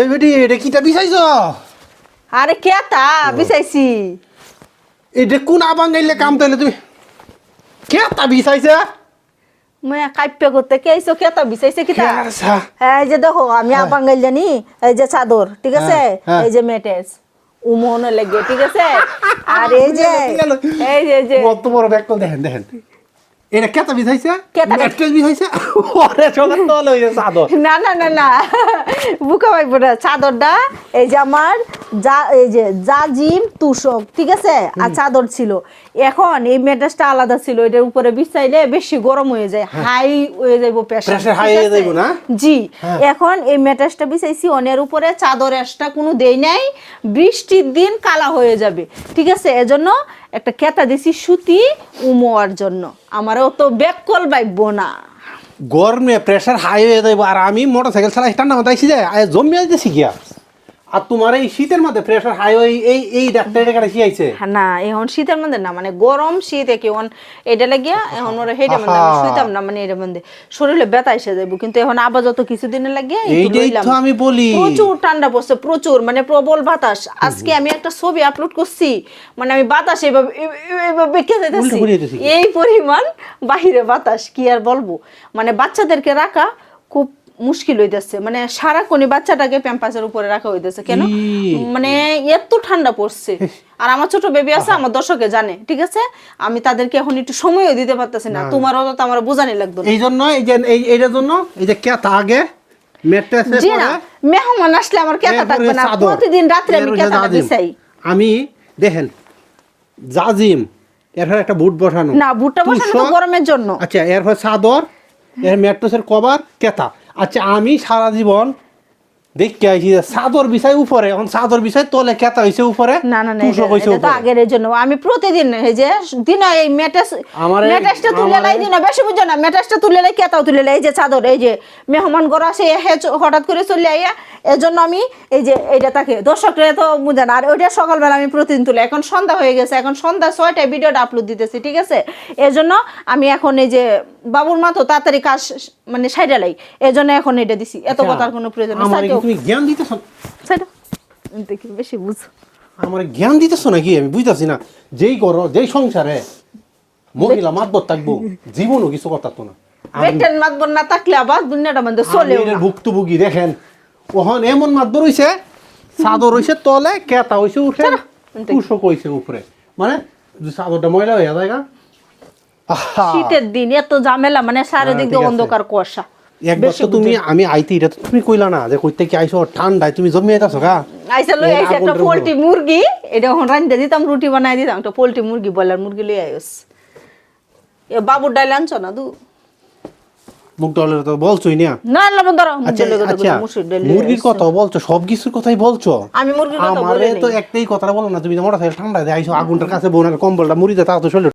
এই বেটি এটা কিটা বিছাইছো? আরে কেতা বিছাইছি। এটা কোন আবাঙ্গাইলে কাম তাইলে তুমি কেতা বিছাইছে? মায়া কাইপ্পে করতে কে আইছো কেতা বিছাইছে কিতা? কেসা এই যে দেখো আমি আবাঙ্গাইল জানি, এই যে চাদর ঠিক আছে, এই যে মেটেস উমনে লাগে ঠিক আছে, আর এই যে কত বড় ব্যাগ কল দেখেন দেখেন এটা কেতা বিছাইছে? কেতা ম্যাট্রেস বিছাইছে? ওরে চোখের তল হইছে চাদর। না না না না বুকা ভাই বড় চাদরটা এই যে আমার যা এই যে জাজিম তুষক ঠিক আছে, আর চাদর ছিল। এখন এই মেটাসটা আলাদা ছিল, এটার উপরে বিছাইলে বেশি গরম হয়ে যায়, হাই হয়ে যাইবো প্রেসার হাই হয়ে যাইবো না? জি এখন এই মেটাসটা বিছাইছি অনের উপরে, চাদর এসটা কোনো দেই নাই, বৃষ্টির দিন কালা হয়ে যাবে ঠিক আছে, এজন্য একটা কেতা দিছি সুতি উমোয়ার জন্য, আমারও তো ব্যাককল বাইবো না। গরমে প্রেসার হাই হয়ে যাইব, আর আমি মোটরসাইকেল চালাই ঠান্ডা মাথায় আইছি যে জমিয়ে যাইতেছি গিয়া। আর তোমার এই শীতের মধ্যে প্রেসার হাই হয়ে এই ডাক্তারের কাছে কি আইছে? না এখন শীতের মধ্যে না, মানে গরম শীত এখন এটা লাগিয়া এখন ওরা হেডে মধ্যে আমি শুইতাম না, মানে এর মধ্যে শরীরে ব্যথা এসে যাইব, কিন্তু এখন আপাতত কিছুদিনের লাগিয়া এইটাই তো আমি বলি, প্রচুর ঠান্ডা পড়ছে, প্রচুর মানে প্রবল বাতাস। আজকে আমি একটা ছবি আপলোড করছি, মানে আমি বাতাস এইভাবে বেঁকে যাইতেছি, এই পরিমাণ বাহিরে বাতাস, কি আর বলবো। মানে বাচ্চাদেরকে রাখা খুব মুশকিল হইতেছে, মানে সারাক্ষণই বাচ্চাটাকে প্যাম্পাসের উপরে রাখা হইতেছে, কেন মানে এত ঠান্ডা পড়ছে। আর আমার ছোট বেবি আছে, আমার দর্শকে জানে ঠিক আছে, আমি তাদেরকে এখন একটু সময়ও দিতে পারতেছি না, তোমারও তো আমার বোঝানি লাগতো না। এই জন্য এইটার জন্য এই যে কেতা আগে মেট্রেসে জি না, মেহমান আসলে আমার কেতা থাকবে না, প্রতিদিন রাত্রে আমি কেতাটা বিছাই। আমি দেখেন জাজিম এরপর একটা বুট বসানো, না বুটটা বসানো তো গরমের জন্য। আচ্ছা এরপর চাদর, এর ম্যাট্রেসের কভার, কেতা। আচ্ছা আমি সারা জীবন দেখতে আইছি চাদর বিছাই উপরে, এখন চাদর বিছাই তলে কেতা হইছে উপরে, না না না তুষক হইছে এটা তো উপরে। আগের জন্য আমি প্রতিদিন এই যে দিন এই মেটাসটা তুলে লাই দিন, বেশি বুঝো না, মেটাসটা তুলে লাই কেতাও তুলে লাই, এই যে চাদর, এই যে মেহমান ঘর আসে হঠাৎ করে চলে আইয়া, এজন্য আমি এই যে এইটা তাকে দর্শকরা তো বুঝে না। আর ওইটা সকালবেলা আমি প্রতিদিন তুলে, এখন সন্ধ্যা হয়ে গেছে, এখন সন্ধ্যা 6টায় ভিডিওটা আপলোড দিতেছি ঠিক আছে, এজন্য আমি এখন এই যে বাবুর মা তো তাড়াতাড়ি কাজ মানে সাইডা লাই, এজন্য এখন এটা দিছি, এত কথার কোনো প্রয়োজন নেই। আমার কি তুমি জ্ঞান দিতেছ? সাইডা দেখি বেশি বুঝ আমার জ্ঞান দিতেছ নাকি আমি বুঝতাছি না। যেই ঘর যেই সংসারে মহিলা মাতবর থাকবো জীবনও কিছু কথা তো না, বেটেন মাতবর না থাকলে আবার দুনিয়াটা মধ্যে চলেও না। ভুক্তভোগী দেখেন ওহন এমন মাতবর হইছে, চাদর হইছে তলে, কেতা হইছে উঠে, তুষক হইছে উপরে, মানে চাদরটা ময়লা হয়ে যায় গা। শীতের দিন এত ঝামেলা, মানে চারিদিক দিয়ে অন্ধকার কুয়াশা। একবার তো তুমি আমি আইতে এটা তো তুমি কইলা না যে কইতে কি আইছো ঠান্ডায় তুমি জমিয়ে আইতাছো গা। আইসা লই আইসা একটা পোল্ট্রি মুরগি, এটা এখন রান্ধতে দিতাম, রুটি বানাই দিতাম, একটা পোল্ট্রি মুরগি ব্রয়লার মুরগি লই আইস। এ বাবুর ডাল আনছো না দু মুগ ডালের তো বলছোই না। না লবণ ধরো আচ্ছা মুরগির কথা বলছো, সব কিছুর কথাই বলছো। আমি মুরগির কথা বলি আমারে তো একটাই কথা বলো না, তুমি মোটরসাইকেল ঠান্ডায় আইছো, আগুনটার কাছে বোনের কম্বলটা মুড়িতে তাও তো শরীর